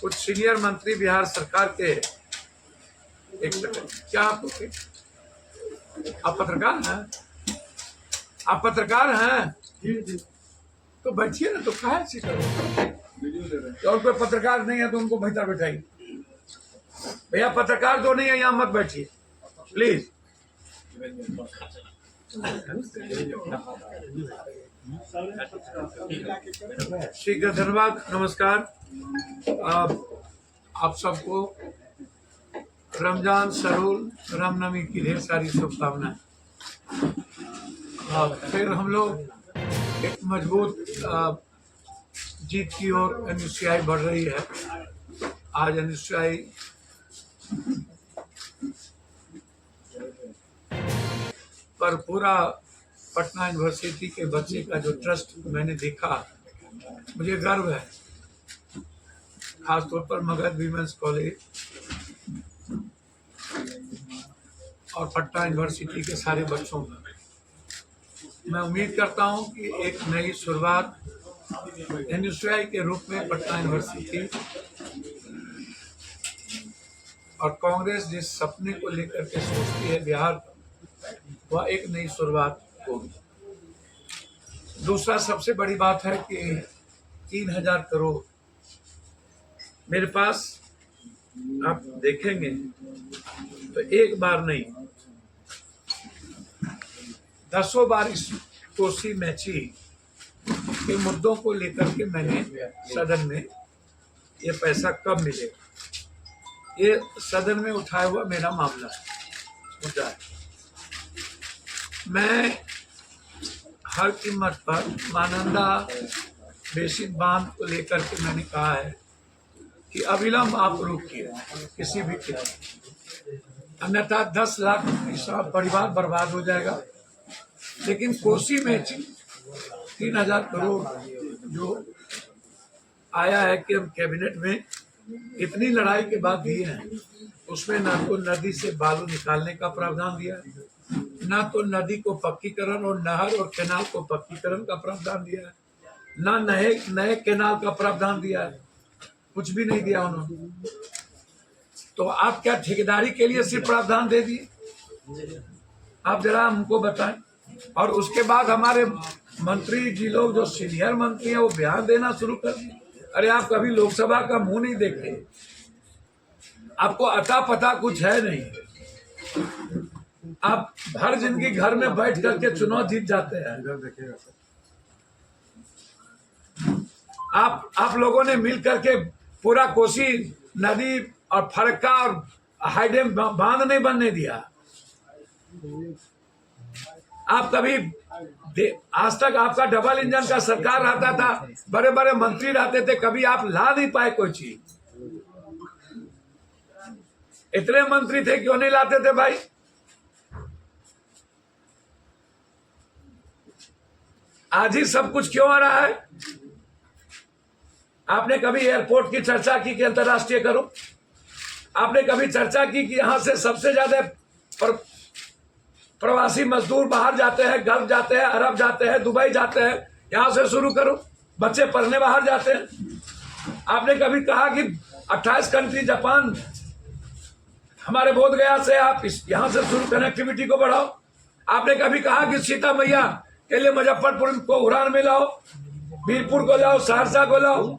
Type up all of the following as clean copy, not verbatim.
कुछ सीनियर मंत्री बिहार सरकार के, एक सेकंड, क्या आप पत्रकार हैं? आप पत्रकार हैं? तो बैठिए ना, तो कहा ऐसी करो। और कोई पत्रकार नहीं है तो उनको भीतर बैठाइए। भैया पत्रकार तो नहीं है, यहाँ मत बैठिए प्लीज। ठीक है, धन्यवाद, नमस्कार। आप सबको रमजान सरूल रामनवमी की ढेर सारी शुभकामनाएं। फिर हम लोग एक मजबूत जीत की ओर एनयूसीआई बढ़ रही है। आज एनयूसीआई पर पूरा पटना यूनिवर्सिटी के बच्चे का जो ट्रस्ट मैंने देखा, मुझे गर्व है, खासतौर पर मगध वीमेंस कॉलेज और पटना यूनिवर्सिटी के सारे बच्चों का। मैं उम्मीद करता हूं कि एक नई शुरुआत एनयूसीआई के रूप में पटना यूनिवर्सिटी और कांग्रेस जिस सपने को लेकर के सोचती है बिहार का, वह एक नई शुरुआत होगी। दूसरा सबसे बड़ी बात है कि 3000 करोड़ मेरे पास, आप देखेंगे तो एक बार नहीं, दसों बार इस कोसी मैची के मुद्दों को लेकर के मैंने सदन में ये पैसा कब मिलेगा, ये सदन में उठाया हुआ मेरा मामला है, मुद्दा है। मैं हर कीमत पर महानंदा बेसिन बांध को लेकर के मैंने कहा है कि अविलंब आप रोकिए किसी भी कीमत, अन्यथा 10 लाख का परिवार बर्बाद हो जाएगा। लेकिन कोसी में 3000 करोड़ जो आया है कि हम कैबिनेट में इतनी लड़ाई के बाद दिए हैं, उसमें ना तो नदी से बालू निकालने का प्रावधान दिया है, ना तो नदी को पक्कीकरण और नहर और कैनाल को पक्कीकरण का प्रावधान दिया है, ना नए कैनाल का प्रावधान दिया है, कुछ भी नहीं दिया उन्होंने। तो आप क्या ठेकेदारी के लिए सिर्फ प्रावधान दे दिए? आप जरा हमको बताएं। और उसके बाद हमारे मंत्री जी लोग जो सीनियर मंत्री हैं वो बयान देना शुरू कर दिए। अरे आप कभी लोकसभा का मुंह नहीं देखे, आपको अता पता कुछ है नहीं। आप हर जिंदगी घर में बैठ करके चुनाव जीत जाते हैं। आप लोगों ने मिल करके पूरा कोसी नदी और फरक्का और हाईडैम बांध नहीं बनने दिया। आप कभी आज तक आपका डबल इंजन का सरकार रहता था, बड़े बड़े मंत्री रहते थे, कभी आप ला नहीं पाए कोई चीज। इतने मंत्री थे, क्यों नहीं लाते थे भाई? आज ही सब कुछ क्यों आ रहा है? आपने कभी एयरपोर्ट की चर्चा की कि अंतर्राष्ट्रीय करो? आपने कभी चर्चा की कि यहां से सबसे ज्यादा प्रवासी मजदूर बाहर जाते हैं, गल्फ जाते हैं, अरब जाते हैं, दुबई जाते हैं, यहां से शुरू करो, बच्चे पढ़ने बाहर जाते हैं। आपने कभी कहा कि 28 कंट्री, जापान, हमारे बोध गया से आप यहां से शुरू कनेक्टिविटी को बढ़ाओ? आपने कभी कहा कि सीता मैया के लिए मुजफ्फरपुर को उड़ान में लाओ, बीरपुर को लाओ, सहरसा को लाओ?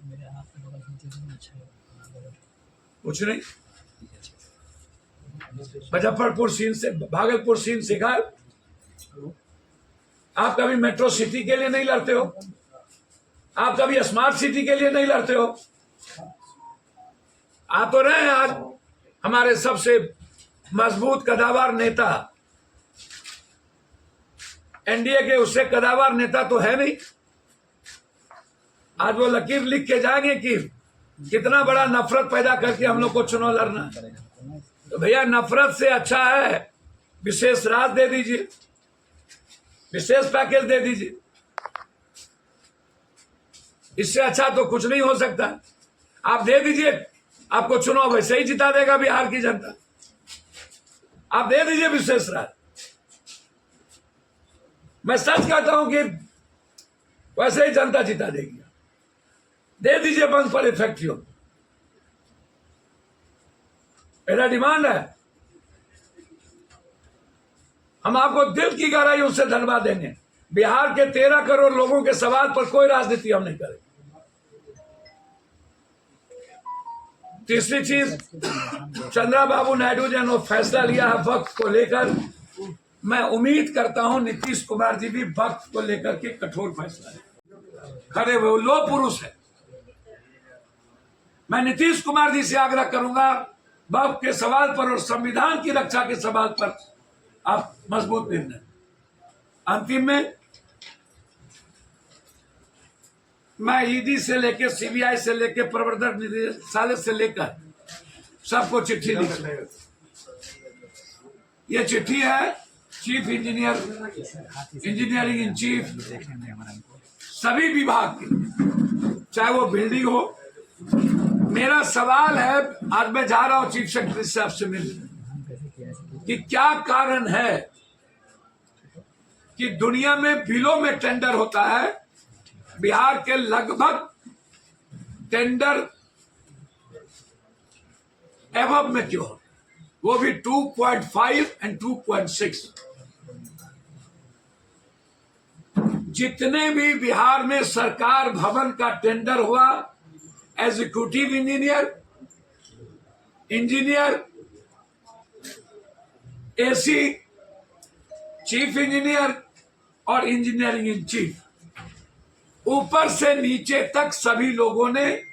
कुछ नहीं। मुजफ्फरपुर सीन से, भागलपुर सीन से गायब। आप कभी मेट्रो सिटी के लिए नहीं लड़ते हो? आप कभी स्मार्ट सिटी के लिए नहीं लड़ते हो? आ तो रहे हैं आज हमारे सबसे मजबूत कदावर नेता, एनडीए के, उससे कदावर नेता तो है नहीं। आज वो लकीर लिख के जाएंगे कि कितना बड़ा नफरत पैदा करके हम लोग को चुनाव लड़ना है। तो भैया नफरत से अच्छा है विशेष राहत दे दीजिए, विशेष पैकेज दे दीजिए। इससे अच्छा तो कुछ नहीं हो सकता। आप दे दीजिए, आपको चुनाव वैसे ही जिता देगा बिहार की जनता। आप दे दीजिए विशेष राहत। मैं सच कहता हूं कि वैसे ही जनता जिता देगी। दे दीजिए बंद पड़े फैक्ट्रियों, मेरा डिमांड है, हम आपको दिल की गहराइयों से धन्यवाद देंगे। बिहार के 13 करोड़ लोगों के सवाल पर कोई राजनीति हम नहीं करेंगे। तीसरी चीज, चंद्रबाबू नायडू जी ने फैसला लिया है वक्त को लेकर। मैं उम्मीद करता हूं नीतीश कुमार जी भी वक्त को लेकर के कठोर फैसला लें। खड़े हुए लो पुरुष है। मैं नीतीश कुमार जी से आग्रह करूंगा, वक्त के सवाल पर और संविधान की रक्षा के सवाल पर आप मजबूत निर्णय। अंतिम में मैं ईडी से लेकर सीबीआई से लेकर प्रवर्तन निदेशालय से लेकर सबको चिट्ठी लिखी। ये चिट्ठी है चीफ इंजीनियरिंग इन चीफ सभी विभाग की, चाहे वो बिल्डिंग हो। मेरा सवाल है, आज मैं जा रहा हूं चीफ सेक्रेटरी साहब से मिलने, कि क्या कारण है कि दुनिया में बिलों में टेंडर होता है, बिहार के लगभग टेंडर एवब में क्यों, वो भी 2.5 एंड 2.6। जितने भी बिहार में सरकार भवन का टेंडर हुआ, executive engineer, AC, chief engineer और इंजीनियरिंग इन चीफ, ऊपर से नीचे तक सभी लोगों ने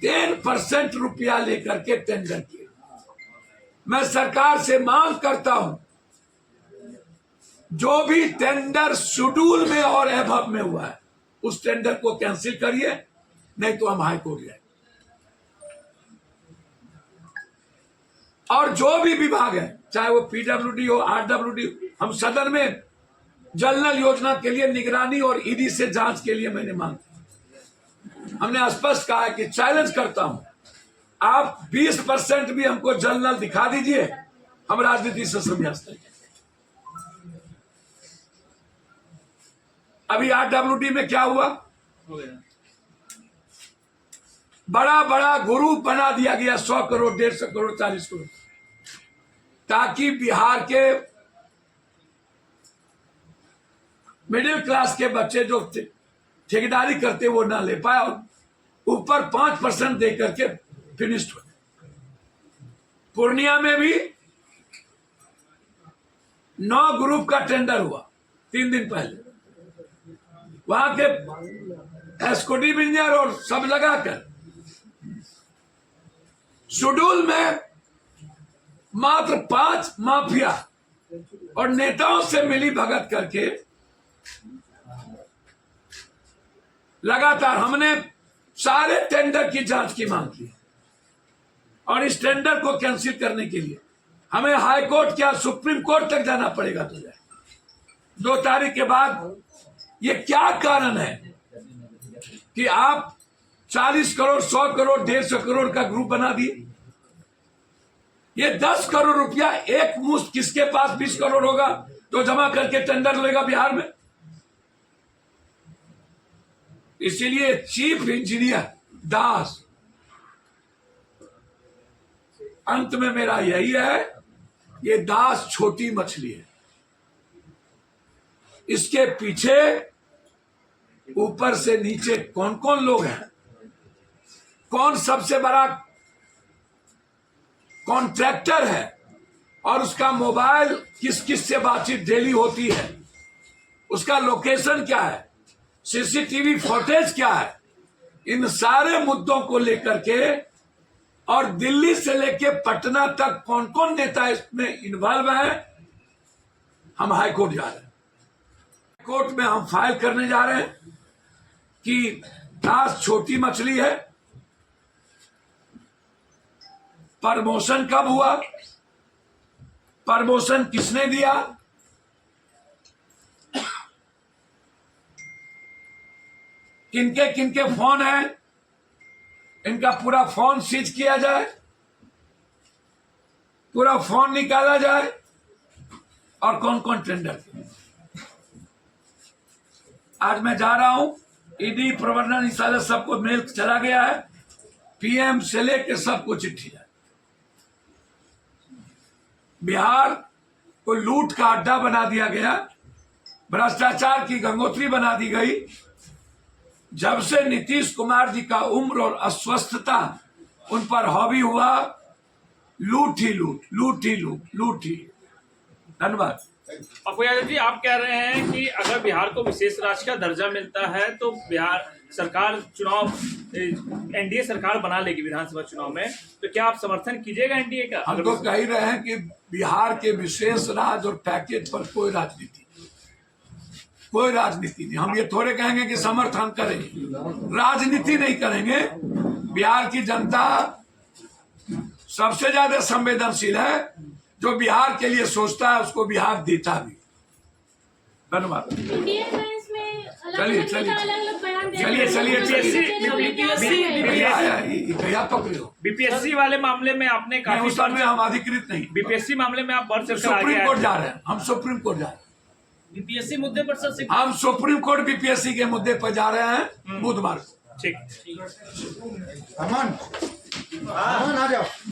10% रुपया लेकर के टेंडर किए। मैं सरकार से मांग करता हूं, जो भी टेंडर शेड्यूल में और एबव में हुआ है उस टेंडर को कैंसिल करिए, नहीं तो हम हाईकोर्ट जाए। और जो भी विभाग है, चाहे वो पीडब्ल्यूडी हो, आरडब्ल्यूडी हो, हम सदन में जल नल योजना के लिए निगरानी और ईडी से जांच के लिए मैंने मांग की। हमने स्पष्ट कहा है कि चैलेंज करता हूं, आप 20% भी हमको जल नल दिखा दीजिए, हम राजनीति से संन्यास लेंगे। अभी आरडब्ल्यूडी में क्या हुआ, बड़ा बड़ा ग्रुप बना दिया गया, 100 करोड़, 150 करोड़, 40 करोड़, ताकि बिहार के मिडिल क्लास के बच्चे जो ठेकेदारी करते वो ना ले पाए, और ऊपर 5% दे करके फिनिश्ड हो। पूर्णिया में भी 9 ग्रुप का टेंडर हुआ 3 दिन पहले, वहां के एग्जीक्यूटिव इंजीनियर और सब लगाकर शेड्यूल में मात्र 5 माफिया और नेताओं से मिली भगत करके लगातार हमने सारे टेंडर की जांच की मांग की, और इस टेंडर को कैंसिल करने के लिए हमें हाई कोर्ट क्या सुप्रीम कोर्ट तक जाना पड़ेगा। तो 2 तारीख के बाद ये क्या कारण है कि आप 40 करोड़, 100 करोड़, 150 करोड़ का ग्रुप बना दिए। ये 10 करोड़ रुपया एक मुश्त किसके पास 20 करोड़ होगा तो जमा करके टेंडर लेगा बिहार में। इसीलिए चीफ इंजीनियर दास, अंत में मेरा यही है, ये दास छोटी मछली है, इसके पीछे ऊपर से नीचे कौन कौन लोग हैं, कौन सबसे बड़ा कॉन्ट्रैक्टर है, और उसका मोबाइल किस किस से बातचीत डेली होती है, उसका लोकेशन क्या है, सीसीटीवी फुटेज क्या है, इन सारे मुद्दों को लेकर के, और दिल्ली से लेके पटना तक कौन कौन नेता इसमें इन्वॉल्व है, हम हाई कोर्ट जा रहे हैं। कोर्ट में हम फाइल करने जा रहे हैं कि दास छोटी मछली है, प्रमोशन कब हुआ, प्रमोशन किसने दिया, किनके किनके फोन है, इनका पूरा फोन सीज किया जाए, पूरा फोन निकाला जाए, और कौन कौन टेंडर। आज मैं जा रहा हूं, ईडी, प्रवर्तन निदेशालय सबको मेल चला गया है, पीएम से लेकर सबको चिट्ठी है। बिहार को लूट का अड्डा बना दिया गया, भ्रष्टाचार की गंगोत्री बना दी गई। जब से नीतीश कुमार जी का उम्र और अस्वस्थता उन पर हावी हुआ, लूट ही लूट, लूट ही लूट, लूट ही। धन्यवाद। पप्पू यादव जी, आप कह रहे हैं कि अगर बिहार को विशेष राज्य का दर्जा मिलता है तो बिहार सरकार चुनाव, एनडीए सरकार बना लेगी विधानसभा चुनाव में, तो क्या आप समर्थन कीजिएगा एनडीए का? हम तो कह ही रहे हैं कि बिहार के विशेष राज्य और पैकेज पर कोई राजनीति नहीं। हम ये थोड़े कहेंगे कि समर्थन करेंगे, राजनीति नहीं करेंगे। बिहार की जनता सबसे ज्यादा संवेदनशील है। जो बिहार के लिए सोचता है उसको बिहार देता भी। धन्यवाद। बीपीएससी वाले मामले में आपने काफी, उस में हम अधिकृत नहीं, बीपीएससी मामले में आप बढ़ चढ़कर सुप्रीम कोर्ट जा रहे हैं। हम सुप्रीम कोर्ट जा रहे हैं, बीपीएससी मुद्दे पर सर हम सुप्रीम कोर्ट बीपीएससी के मुद्दे पर जा रहे हैं बुधवार को। ठीक। अमन आ जाओ।